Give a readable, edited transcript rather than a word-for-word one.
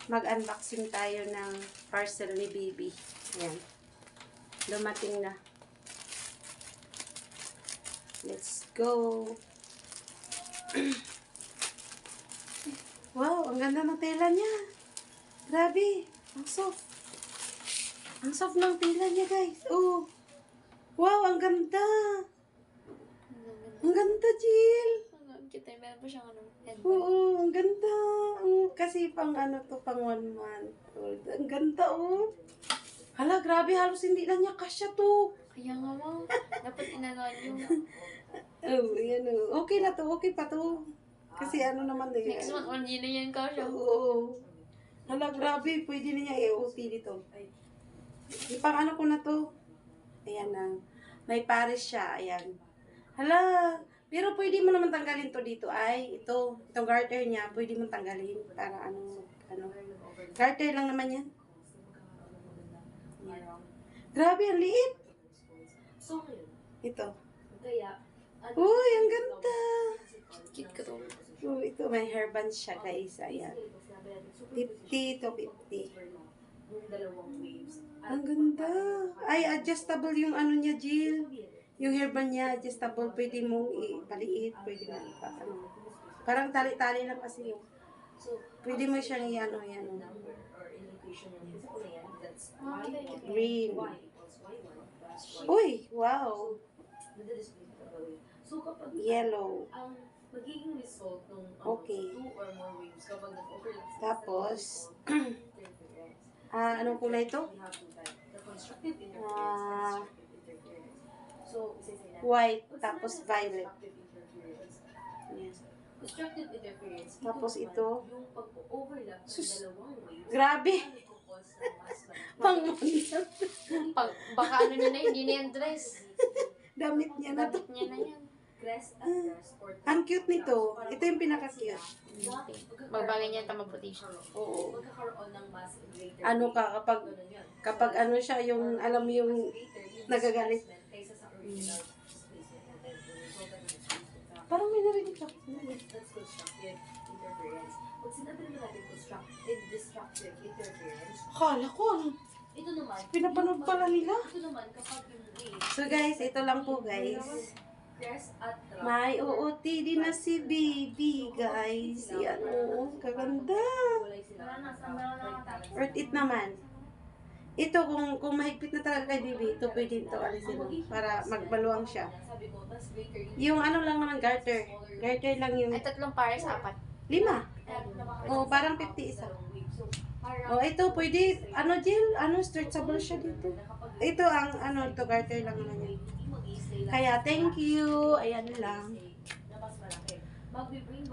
mag-unboxing tayo ng parcel ni Baby. Ayan. Dumating na. Let's go. Wow, ang ganda ng tela niya. Grabe. Ang soft. Ang soft ng tela niya, guys. Oh. Wow, ang ganda. Ang ganda, Jill. Kita, meron pa siyang headband. Oo, ang ganda. Kasi pang to, pang 1 month old. Ang ganda, oh. Hala, grabe. Halos hindi na niya kasya to. Kaya nga mo. Dapat inanon yung Oh, yan, oh. Okay na to. Okay pa to. Kasi naman na yan. next month, 1 year na yan ka siya. Oo. Hala, grabe. Pwede na niya i-OT dito. Ipang ko na to. Ayan na. May pares siya. Ayan. Hala. Pero pwede mo naman tanggalin to dito. Ay, itong garter niya, pwede mo tanggalin. Para garter lang naman yan. Ayan. Grabe, ang liit. Ito. Uy, ang ganda. Cute ka to. Oh, ito, may hairband siya, guys. Ayan. 50 to 50. Ang ganda. Ay, adjustable yung niya, Jill. Yung hairband niya, adjustable. Pwede mong ipaliit. Pwede mo parang tali-tali lang kasi yun. Pwede mo siyang yan. Green. Uy, wow. Yellow. Magiging result ng Okay. 2 or more waves kapag nag-overlap sa Tapos, interference. anong kulay ito? We have to type the constructive interference and destructive interference. So, isa-isa natin. White, What's tapos naman violet. constructive interference? Yes. Constructive interference, Tapos naman ito. yung pag-overlap ng Sus. dalawang waves. Grabe. Ano nagkukos ng mas Pang Baka niya na, hindi na yan dress. damit niya na to. Dapat niya na yan. crest at crest or Ang cute nito. Ito yung pinaka-cute. Magbagay niya tama puti siya. Oo. Magkakaroon ng mas greater Ano ka, kapag siya, yung, alam mo yung nagagalit. kaysa sa original displacement natin. So, Parang may narinig ka. that's constructive interference. Pag sinabi naman natin constructive, destructive interference, Akala ko, ito naman, pinapanood pala nila. ito naman kapag yung wave, So guys, ito lang po guys. crest at trough, May OOTD na si Baby, guys. Yan, oo. Kaganda. kulay sila. Worth it naman. Ito, kung mahigpit na talaga kay Baby, ito pwede ito alisin mo para magbaluang siya. Sabi ko, mas greater Yung lang naman, garter. Garter lang yung Ay, 3 pares, 4. 5. Oh, parang 50 isa. Oh, ito pwede, Jill? Stretchable siya dito. Ito ang, ito, garter lang naman yan. Kaya, thank you. Ayan lang. na mas malaki. Mag-bring back